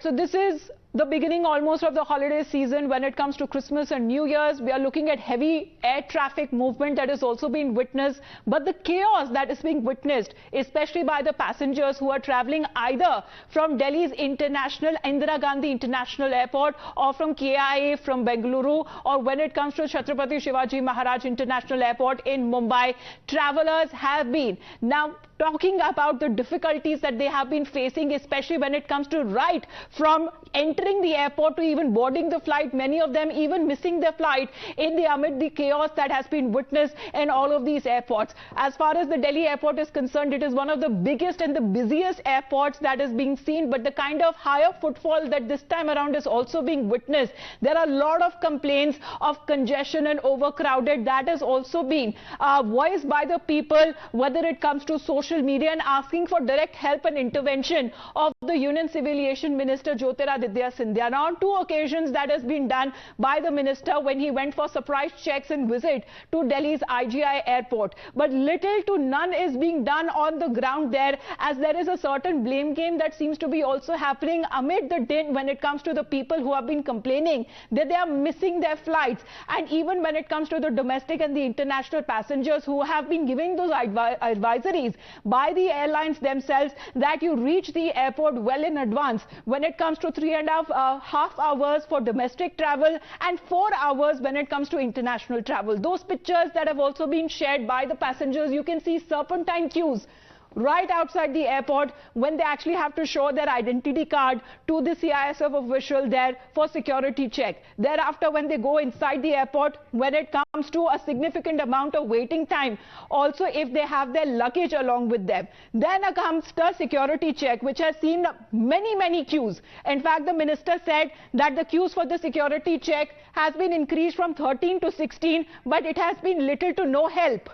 so this is the beginning almost of the holiday season. When it comes to Christmas and New Year's, we are looking at heavy air traffic movement that is also being witnessed. But the chaos that is being witnessed, especially by the passengers who are traveling either from Delhi's International Indira Gandhi International Airport or from KIA from Bengaluru, or when it comes to Chhatrapati Shivaji Maharaj International Airport in Mumbai, travelers have been now talking about the difficulties that they have been facing, especially when it comes to right from entering the airport to even boarding the flight. Many of them even missing their flight amid the chaos that has been witnessed in all of these airports. As far as the Delhi airport is concerned, it is one of the biggest and the busiest airports that is being seen, but the kind of higher footfall that this time around is also being witnessed. There are a lot of complaints of congestion and overcrowded that is also being voiced by the people, whether it comes to social media, and asking for direct help and intervention of the Union Civil Aviation Minister Jyotiraditya Scindia. Now, on 2 occasions that has been done by the minister when he went for surprise checks and visit to Delhi's IGI airport. But little to none is being done on the ground there, as there is a certain blame game that seems to be also happening amid the din when it comes to the people who have been complaining that they are missing their flights. And even when it comes to the domestic and the international passengers who have been giving those advisories by the airlines themselves that you reach the airport well in advance when it comes to 3.5 hours for domestic travel and 4 hours when it comes to international travel. Those pictures that have also been shared by the passengers, you can see serpentine queues right outside the airport when they actually have to show their identity card to the CISF official there for security check. Thereafter, when they go inside the airport, when it comes to a significant amount of waiting time, also if they have their luggage along with them, then comes the security check, which has seen many queues. In fact, the minister said that the queues for the security check has been increased from 13 to 16, but it has been little to no help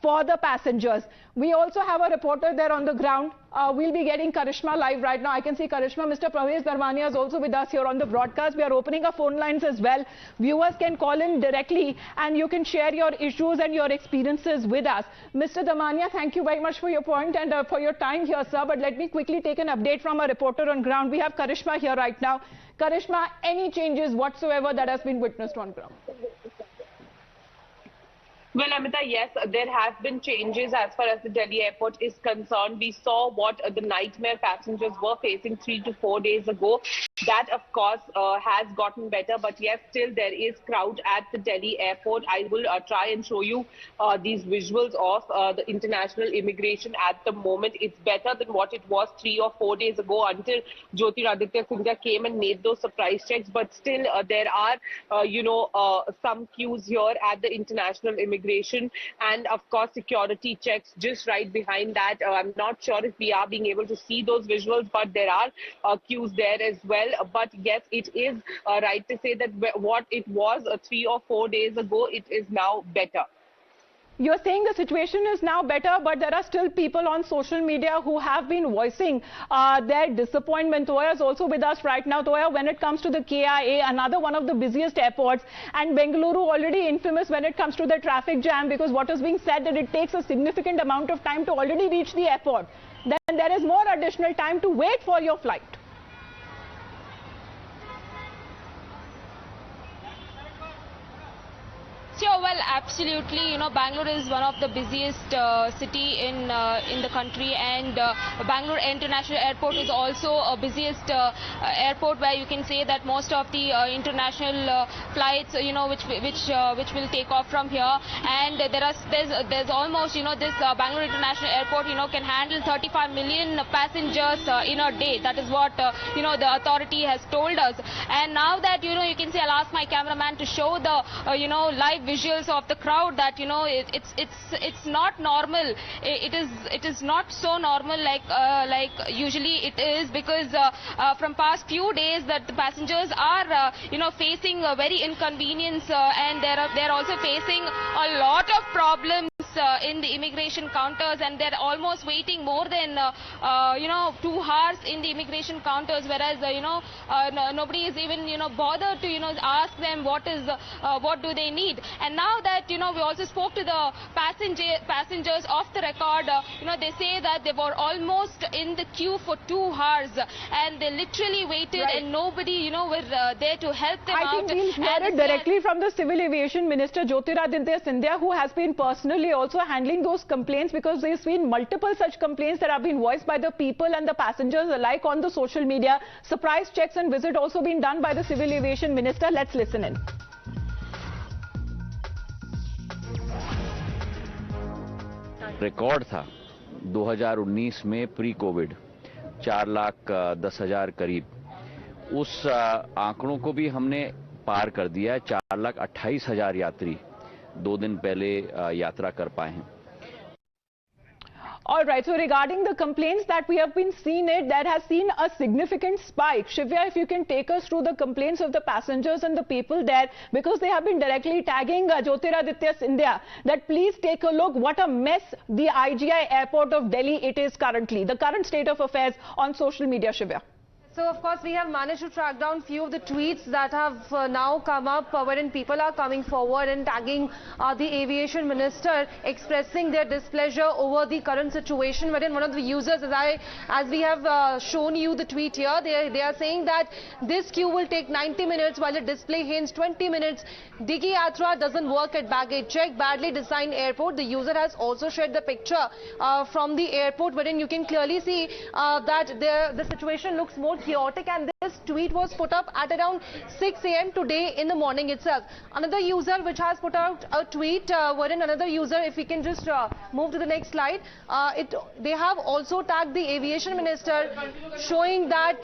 for the passengers. We also have a reporter there on the ground. We'll be getting Karishma live right now. I can see Karishma. Mr. Pravesh Darmania is also with us here on the broadcast. We are opening our phone lines as well. Viewers can call in directly and you can share your issues and your experiences with us. Mr. Darmania, thank you very much for your point and for your time here, sir. But let me quickly take an update from a reporter on ground. We have Karishma here right now. Karishma, any changes whatsoever that has been witnessed on ground? Well, Amita, yes, there have been changes as far as the Delhi airport is concerned. We saw what the nightmare passengers were facing 3 to 4 days ago. That, of course, has gotten better. But yes, still there is crowd at the Delhi airport. I will try and show you these visuals of the international immigration at the moment. It's better than what it was 3 or 4 days ago until Jyotiraditya Scindia came and made those surprise checks. But still, there are, some queues here at the international immigration. And of course security checks just right behind that. I'm not sure if we are being able to see those visuals, but there are queues there as well. But yes, it is right to say that what it was 3 or 4 days ago, it is now better. You're saying the situation is now better, but there are still people on social media who have been voicing their disappointment. Toya is also with us right now. Toya, when it comes to the KIA, another one of the busiest airports, and Bengaluru already infamous when it comes to the traffic jam, because what is being said that it takes a significant amount of time to already reach the airport. Then there is more additional time to wait for your flight. Sure, well, absolutely. Bangalore is one of the busiest city in the country, and Bangalore International Airport is also a busiest airport where you can say that most of the international flights, which will take off from here, and there's almost this Bangalore International Airport can handle 35 million passengers in a day. That is what the authority has told us. And now that you can say, I'll ask my cameraman to show the live visuals of the crowd, that it's not normal. It is not so normal like usually it is, because from past few days that the passengers are facing a very inconvenience, and they're also facing a lot of problems in the immigration counters, and they're almost waiting more than 2 hours in the immigration counters, whereas nobody is even bothered to ask them what do they need. And now that we also spoke to the passengers off the record, they say that they were almost in the queue for 2 hours, and they literally waited, right. and nobody were there to help them out. I think we'll hear it directly from the Civil Aviation Minister Jyotiraditya Scindia, who has been personally also handling those complaints, because there's been multiple such complaints that have been voiced by the people and the passengers alike on the social media. Surprise checks and visit also been done by the Civil Aviation Minister. Let's listen in. Record था 2019 में pre Covid 4,10,000 करीब, उस आंकड़ों को भी हमने पार कर दिया है। 4,28,000 यात्री 2 दिन पहले यात्रा कर पाए हैं। All right, so regarding the complaints that we have been seeing, that has seen a significant spike. Shivya, if you can take us through the complaints of the passengers and the people there, because they have been directly tagging Jyotiraditya Scindia that please take a look what a mess the IGI airport of Delhi it is currently. The current state of affairs on social media, Shivya. So, of course, we have managed to track down few of the tweets that have now come up wherein people are coming forward and tagging the aviation minister, expressing their displeasure over the current situation, wherein one of the users, as we have shown you the tweet here, they are saying that this queue will take 90 minutes while the display hints 20 minutes. Digi Yatra doesn't work at baggage check, badly designed airport. The user has also shared the picture from the airport, wherein you can clearly see that the situation looks more chaotic, and this tweet was put up at around 6 a.m. today in the morning itself. Another user which has put out a tweet wherein another user, if we can just move to the next slide, they have also tagged the aviation minister, showing that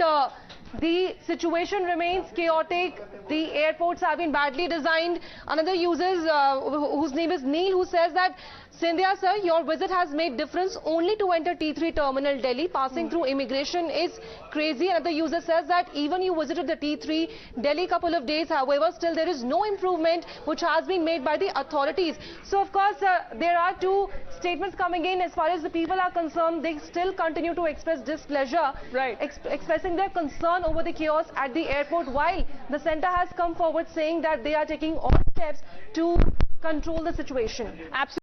the situation remains chaotic. The airports have been badly designed. Another user whose name is Neil, who says that, Scindia sir, your visit has made difference only to enter T3 terminal Delhi. Passing through immigration is crazy. Another user says that even you visited the T3 Delhi couple of days, however, still there is no improvement which has been made by the authorities. So, of course, there are two statements coming in. As far as the people are concerned, they still continue to express displeasure, right, expressing their concern over the chaos at the airport, while the centre has come forward saying that they are taking all steps to control the situation. Absolutely.